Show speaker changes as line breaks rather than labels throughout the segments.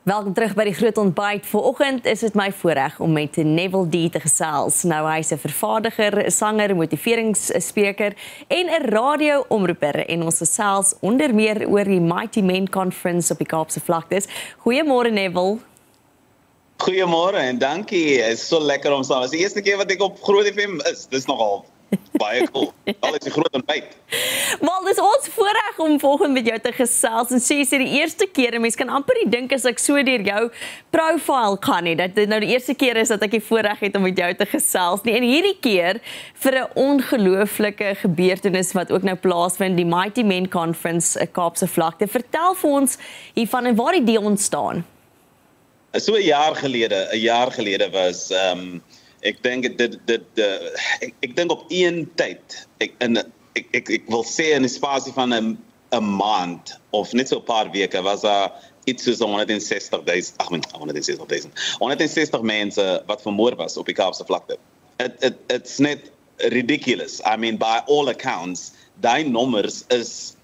Welkom terug by die Groot Ontbyt. Vanoggend is dit my voorreg om met Neville D te gesels. Nou hy's 'n vervaardiger, 'n sanger, 'n motiveringsspreker en 'n radio-omroeper en ons gesels onder meer oor die Mighty Men Conference op die Kaapse Vlaktes. Goeiemôre Neville.
Goeiemôre en dankie. Het is so lekker om saam. Dit is die eerste keer wat ek op Groot FM is. Dis nogal baie cool. Al is die Groot Ontbyt.
Wel, dis ons voorreg om volgende met jou te gesels en sê die eerste keer, en mens kan amper nie dink as ek so deur jou profile gaan nie, dat dit nou die eerste keer is dat ek die voorreg het om met jou te gesels nie. En hierdie keer vir 'n ongelooflike gebeurtenis wat ook nou plaasvind, die Mighty Men Conference, 'n Kaapse Vlakte. Vertel vir ons hiervan en waar die idee ontstaan.
So 'n jaar gelede was ek dink ek dink op een tyd ek wil sê in die spasie van 'n maand of net so 'n paar weke was daar iets soos 160 mense wat vermoor was op die Kaapse Vlakte. It's net ridiculous. I mean, by all accounts, daai nommers is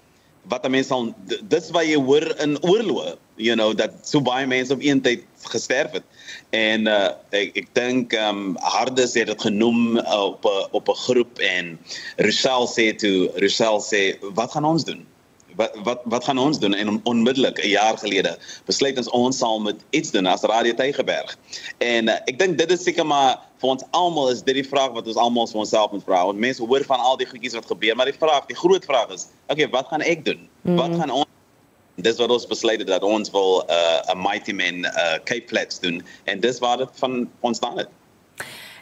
wat mense al dis wat jy hoor in oorloë, you know, dat so baie mense op een tyd gesterf het. En ek dink Hardes het dit genoem op 'n groep en Rochelle sê wat gaan ons doen? Wat gaan ons doen? En onmiddellik 'n jaar gelede besluit ons sal met iets doen as Radio Tygerberg. En ek dink dit is seker maar vir ons almal is dit die vraag wat ons almal vir onsself moet vra. Want mense hoor van al die goedjies wat gebeur, maar die groot vraag is, okay, wat gaan ek doen? Wat gaan ons? Dis wat ons besluit het dat ons wil 'n Mighty Men Cape Flats doen en dis waar dit van ontstaan het.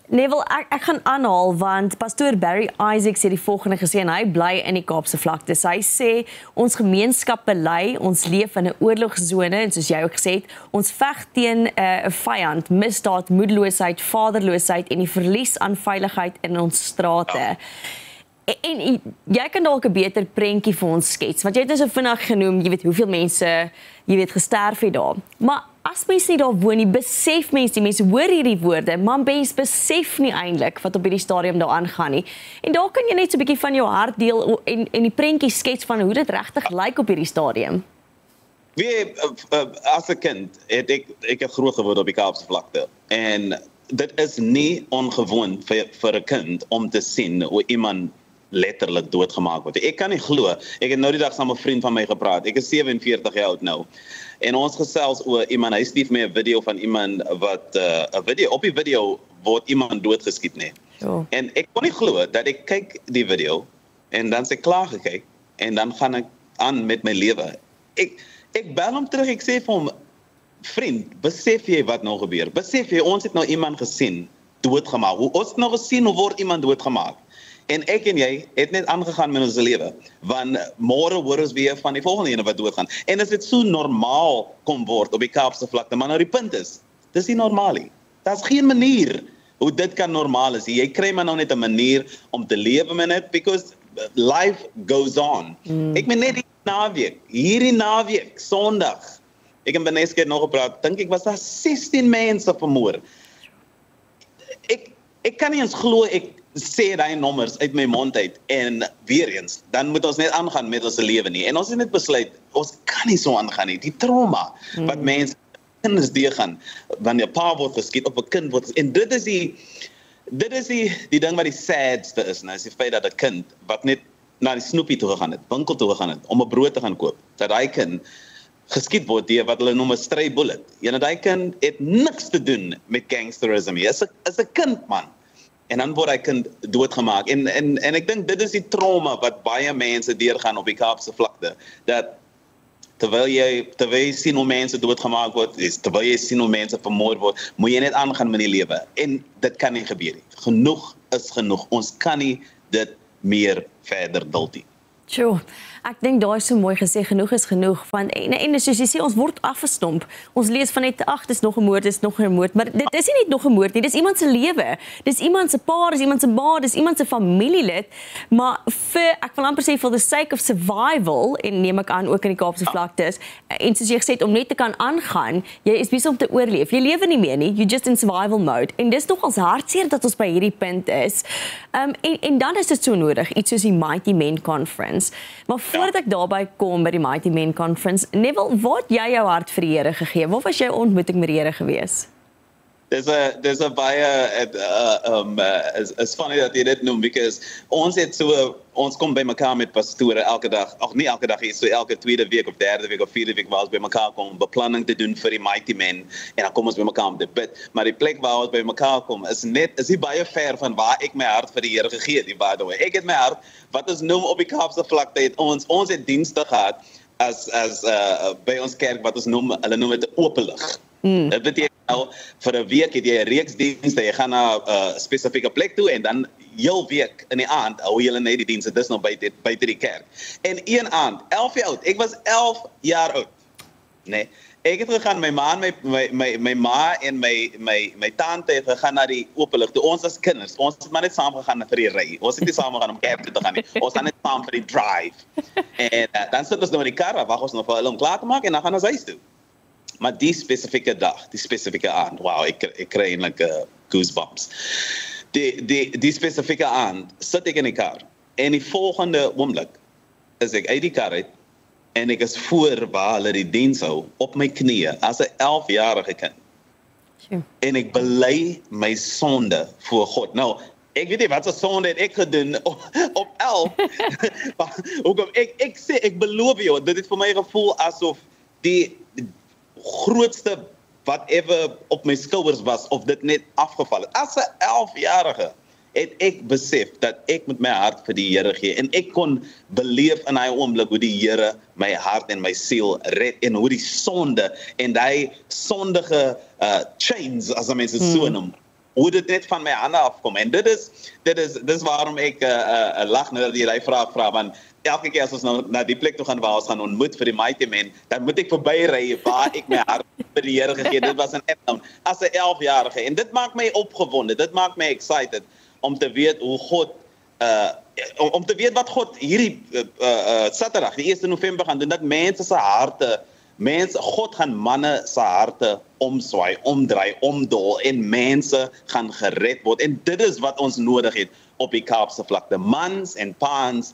Neville, ek gaan aanhaal want pastoor Barry Isaacs het die volgende gesê en hy bly in die Kaapse Vlaktes. Hy sê ons gemeenskap bely, ons leef in 'n oorlogsone en soos jy ook gesê het, ons veg teen 'n vyand, misdaad, moedeloosheid, vaderloosheid en die verlies aan veiligheid in ons strate. Ja. En jy kan dalk 'n beter prentjie vir ons skets, want jy het so vinnig genoem, jy weet hoeveel mense, jy weet gesterf het daar. Maar as mense nie daar woon nie, besef mense hoor hierdie woorde, maar mense besef nie eintlik wat op hierdie stadium daar aangaan nie. En daar kan jy net so 'n bietjie van jou hart deel en die prentjie skets van hoe dit regtig lyk op hierdie stadium.
As 'n kind het ek het groot geword op die Kaapse Vlakte en dit is nie ongewoon vir 'n kind om te sien hoe iemand letterlik doodgemaak word. Ek kan nie glo. Ek het nou die dag saam met 'n vriend van my gepraat. Ek is 47 jaar oud nou. En ons gesels oor iemand, hy stuur my 'n video van iemand wat op die video word iemand doodgeskiet nê. Oh. En ek kon nie glo dat ek kyk die video en dan se klaar gekyk en dan gaan ek aan met my lewe. Ek bel hom terug, ek sê vir hom, vriend, besef jy wat nou gebeur? Besef jy ons het nou iemand gesien doodgemaak. Ons het nou gesien hoe word iemand doodgemaak. En ek en jy het net aangegaan met ons lewe, want môre hoor ons weer van die volgende ene wat doodgaan. En as dit so normaal kom word op die Kaapse Vlakte, maar nou die punt is, dis nie normaal nie. Daar's geen manier hoe dit kan normaal is. Jy kry maar nou net 'n manier om te lewe met dit, because life goes on. Ek meen net hierdie naweek, Sondag, ek en Beneske het nog gepraat, dink ek was daar 16 mense vermoor. Ek kan nie eens glo ek sê daai nommers uit my mond uit en weer eens, dan moet ons net aangaan met ons lewe nie. En ons het net besluit, ons kan nie so aangaan nie. Die trauma wat mense kinders deurgaan, wanneer 'n pa word geskiet of 'n kind word, en dit is die ding wat die sadste is, nou is die feit dat 'n kind wat net na die snoepie toe gegaan het, winkel toe gegaan het om 'n brood te gaan koop, dat daai kind geskiet word deur wat hulle noem 'n stray bullet. En daai kind het niks te doen met gangsterism nie. Is 'n kind man. En dan word hy kind doodgemaak. En ek dink dit is die trauma wat baie mense deurgaan op die Kaapse Vlakte. Dat terwyl jy sien hoe mense doodgemaak word, terwyl jy sien hoe mense vermoor word, moet jy net aangaan met die lewe. En dit kan nie gebeur nie. Genoeg is genoeg. Ons kan nie dit meer verder duld nie.
Sjoe, ek dink daar is so mooi gesê, genoeg is genoeg. En soos jy sê, ons word afgestomp. Ons lees van net, dis nog 'n moord, dis nog 'n moord. Maar dit is nie net nog 'n moord nie, dis iemand se lewe. Dis iemand se pa, dis iemand se ma, dis iemand se familielid. Maar ek wil amper sê, for the sake of survival, en neem ek aan ook in die Kaapse Vlaktes, en soos jy gesê het, om net te kan aangaan, jy is besig om te oorleef. Jy lewe nie meer nie, you're just in survival mode. En dis nogals hartseer dat ons by hierdie punt is. En dan is dit so nodig, iets soos die Mighty Men Conference. Conference. Maar voordat ek daarby kom by die Mighty Men Conference, Neville, waar het jy jou hart vir die Here gegee? Waar was jou ontmoeting met die Here gewees?
There's a baie it's funny that jy dit noem because ons kom by mekaar met pastore elke dag. Ag nie elke dag nie, so elke tweede week of derde week of vierde week waar ons by mekaar kom om beplanning te doen vir die Mighty Men en dan kom ons by mekaar om te bid. Maar die plek waar ons by mekaar kom is nie baie ver van waar ek my hart vir die Here gegee het, by the way. Ek het my hart wat ons noem op die Kaapse vlakte het ons het dienste gehad as by ons kerk wat ons noem, hulle noem dit 'n openlig. Dit beteken nou, vir 'n week het jy 'n reeks dienste, jy gaan na 'n spesifieke plek toe en dan heel week in die aand hou jy net die dienste, dis nou buite die kerk. En een aand, 11 jaar oud, ek was 11 jaar oud. Nee, ek het gegaan, my ma en my tante het gegaan na die openlig toe. Ons as kinders, ons het maar net saam gegaan vir die ry. Ons het nie saam gegaan om kerk toe te gaan nie. Ons gaan net saam vir die drive. En dan sit ons nou in die kar, wag ons nog vir hulle om klaar te maak en dan gaan ons huis toe. Maar die spesifieke dag, die spesifieke aand, wow, ek kry eintlik goosebumps. Die spesifieke aand sit ek in die kar en die volgende oomblik is ek uit die kar uit en ek is voor waar hulle die diens hou op my knieë as 'n 11-jarige kind. Sure. En ek bely my sonde voor God. Nou, ek weet nie wat 'n sonde het ek gedoen op 11. Maar hoekom ek sê ek beloof jou, dit het vir my gevoel asof die grootste whatever op my skouers was of dit net afgeval het. As 'n 11-jarige het ek besef dat ek met my hart vir die Here gee en ek kon beleef in daai oomblik hoe die Here my hart en my siel red en hoe die sonde en daai sondige chains as mense so noem, hoe dit net van my hande afkom. En dit is waarom ek lag nou dat jy daai vraag vra, want elke keer as ons nou na die plek toe gaan waar ons gaan ontmoet vir die Mighty Men, dan moet ek verbyry waar ek my hart vir die Here gegee. Dit was 'n Adam as 'n 11-jarige en dit maak my opgewonde. Dit maak my excited om te weet hoe God om te weet wat God hierdie Saterdag, die 1 November gaan doen, dat mense se harte, God gaan manne se harte omswaai, omdraai, omdol en mense gaan gered word. En dit is wat ons nodig het op die Kaapse vlakte. Mans en paans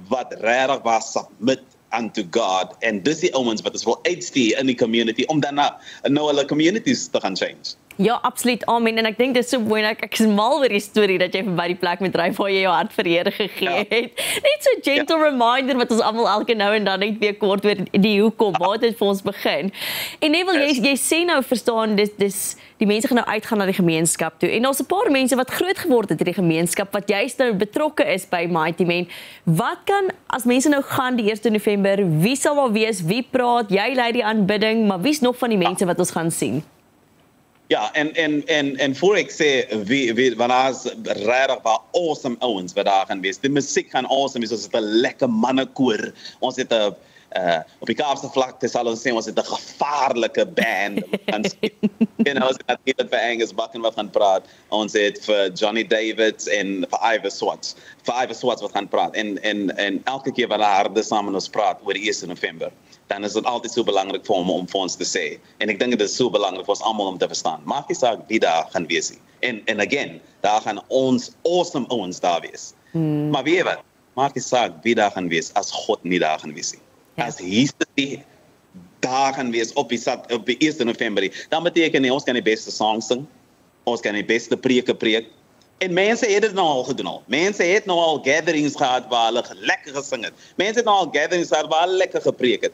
wat regtig was submit unto God. En dis die ouens wat ons wil uitstuur in die community om dan nou hulle communities te gaan change.
Ja, absoluut. Amen. En ek dink dit is so mooi. Ek is mal oor die storie dat jy verby die plek met ry waar jy jou hart vir die Here gegee het. Net so gentle reminder wat ons almal elke nou en dan net weer kort oor die hoekom, waar dit vir ons begin. En Neville, jy sê nou verstaan dis die mense gaan nou uitgaan na die gemeenskap toe. En daar's 'n paar mense wat groot geword het in die gemeenskap wat juist nou betrokke is by Mighty Men. Wat kan as mense nou gaan die 1 November, wie sal daar wees? Wie praat? Jy lei die aanbidding, maar wie's nog van die mense wat ons gaan sien?
Ja, en voor ek sê wie wanneer regtig baie awesome ouens wat daar gaan wees. Die musiek gaan awesome wees. Ons het 'n lekker mannekoor. Ons het 'n op die Kaapse vlakte sal ons sê ons het 'n gevaarlike band. En ons het natuurlik vir Angus Buchan wat gaan praat. Ons het vir Johnny Davids en vir Iver Swartz. Vir Iver Swartz wat gaan praat. En elke keer wanneer harde saam met ons praat oor die 1 November. Dan is dit altyd so belangrik vir hom om vir ons te sê. En ek dink dit is so belangrik vir ons almal om te verstaan. Maak nie saak wie daar gaan wees nie. En again, daar gaan ons awesome ouens daar wees. Maar weet wat? Maak nie saak wie daar gaan wees as God nie daar gaan wees nie. Ja. As Jesus nie daar gaan wees op die 1 November, dan beteken nie ons kan die beste songs sing. Ons kan die beste preek. En mense het dit nou al gedoen al. Mense het nou al gatherings gehad waar hulle lekker gesing het. Mense het nou al gatherings gehad waar hulle lekker gepreek het.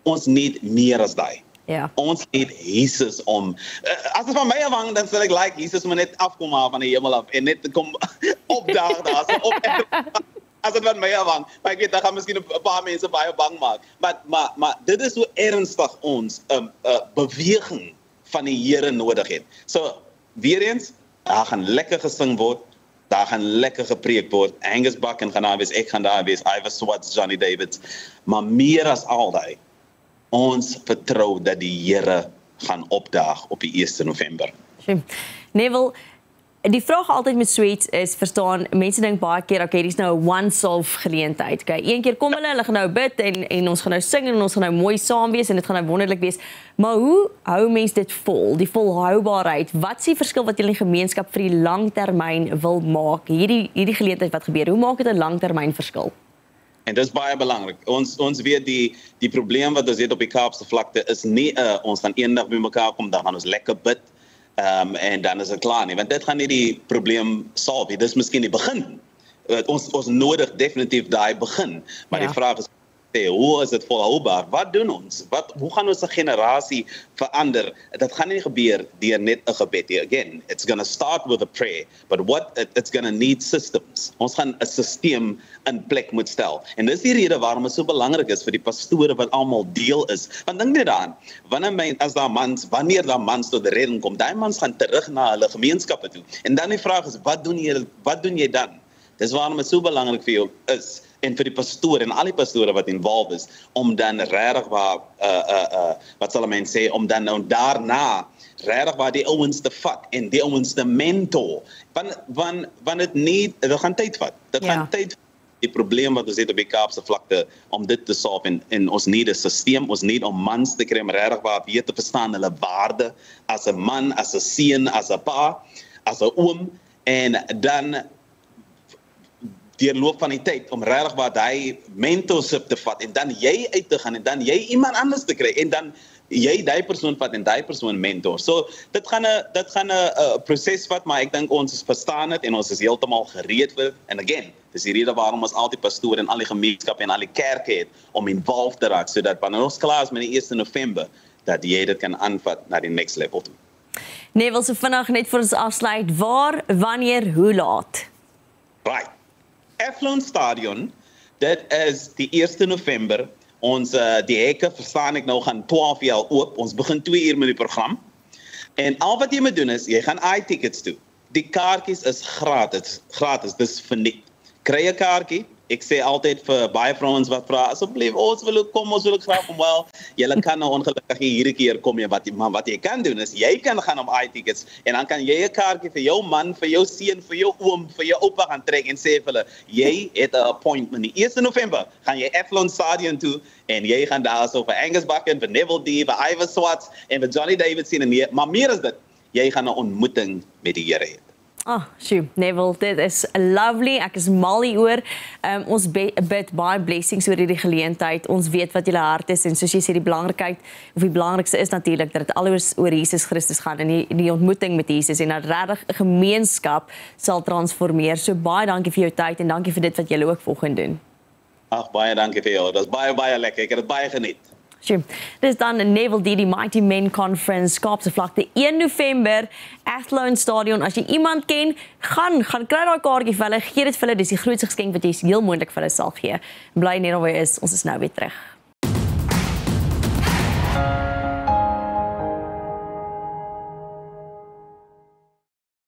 Ons need meer as daai.
Ja.
Ons need Jesus om as dit van my afhang, dan sal ek like Jesus moet net afkom van die hemel af en net kom opdaag daar so op as dit van my afhang. Maar ek weet daar gaan miskien 'n paar mense baie bang maak. Maar dit is hoe ernstig ons beweging van die Here nodig het. So weer eens, daar gaan lekker gesing word. Daar gaan lekker gepreek word. Angus Buchan gaan daar wees, ek gaan daar wees, Iver Swartz, Johnny Davids. Maar meer as al daai, ons vertrou dat die Here gaan opdaag op die 1 November.
Neville, die vraag altyd met so iets is, verstaan, mense dink baie keer, okay, dis nou 'n once-off geleentheid. Okay, een keer kom hulle gaan nou bid en ons gaan nou sing en ons gaan nou mooi saam wees en dit gaan nou wonderlik wees. Maar hoe hou mense dit vol? Die volhoubaarheid. Wat is die verskil wat julle in die gemeenskap vir die langtermyn wil maak? Hierdie geleentheid wat gebeur, hoe maak dit 'n langtermyn verskil?
En dis baie belangrik. Ons weet die probleem wat ons het op die Kaapse vlakte is nie ons gaan eendag bymekaar kom, dan gaan ons lekker bid en dan is dit klaar nie, want dit gaan nie die probleem solve nie. Dis miskien die begin. Ons nodig definitief daai begin, maar die vraag is hoe is dit volhoubaar? Wat doen ons? Hoe gaan ons 'n generasie verander? Dit gaan nie gebeur deur net 'n gebed nie. Again, it's going to start with a prayer, but it's going to need systems. Ons gaan 'n stelsel in plek moet stel. En dis die rede waarom dit so belangrik is vir die pastore wat almal deel is. Want dink net daaraan, wanneer daar mans tot redding kom, daai mans gaan terug na hulle gemeenskappe toe. En dan die vraag is, wat doen jy dan? Dis waarom dit so belangrik vir jou is en vir die pastoor en al die pastore wat involved is om dan regtig wat sal mense sê om dan nou daarna regtig waar die ouens te vat en die ouens te mentor want dit gaan tyd vat. Dit gaan tyd die probleem wat ons het op die Kaapse vlakte om dit te solve en ons need 'n stelsel, ons need om mans te kry om regtig waar weer te verstaan hulle waarde as 'n man, as 'n seun, as 'n pa, as 'n oom en dan deur loop van die tyd om regtig waar daai mentorship te vat en dan jy uit te gaan en dan jy iemand anders te kry en dan jy daai persoon vat en daai persoon mentor. So dit gaan 'n proses vat, maar ek dink ons verstaan dit en ons is heeltemal gereed vir dit. And again, dis die rede waarom ons al die pastore en al die gemeenskappe en al die kerke het om involved te raak sodat wanneer ons klaar is met die 1 November dat jy dit kan aanvat na die next level toe.
Neville, so vinnig net vir ons afsluit, waar, wanneer, hoe laat?
Right. Athlone Stadion, dit is die 1 November. Ons die hekke verstaan ek nou gaan 12 jaar oop. Ons begin 2 uur met die program. En al wat jy moet doen is jy gaan i-tickets toe. Die kaartjies is gratis, dis verniet. Kry 'n kaartjie. Ek sê altyd vir baie vrouens wat vra, asseblief ons wil graag kom wel. Julle kan nou ongelukkig hierdie keer kom jy maar wat jy kan doen is jy kan gaan op i-tickets en dan kan jy 'n kaartjie vir jou man, vir jou seun, vir jou oom, vir jou oupa gaan trek en sê vir hulle, jy het 'n appointment die 1 November, gaan jy Athlone Stadion toe en jy gaan daar so vir Angus Buchan, vir Neville D, vir Ivor Swartz en vir Johnny Davidson en maar meer as dit, jy gaan 'n ontmoeting met die Here hê.
Neville, dit is lovely. Ek is mal hieroor. Ons bid baie blessings oor hierdie geleentheid. Ons weet wat julle hart is en soos jy sê die belangrikste is natuurlik dat dit alles oor Jesus Christus gaan en die ontmoeting met Jesus en dat regtig 'n gemeenskap sal transformeer. So baie dankie vir jou tyd en dankie vir dit wat julle ook volgende doen.
Baie dankie vir jou. Dit is baie lekker. Ek het dit baie geniet.
Dit is dan Neville D, die Mighty Men Conference, Kaapse vlakte 1 November, Athlone Stadion. As jy iemand ken, gaan kry daai kaartjie vir hulle, gee dit vir hulle, dis die grootste geskenk wat jy heel moontlik vir hulle sal gee. Bly net waar jy is, ons is nou weer terug.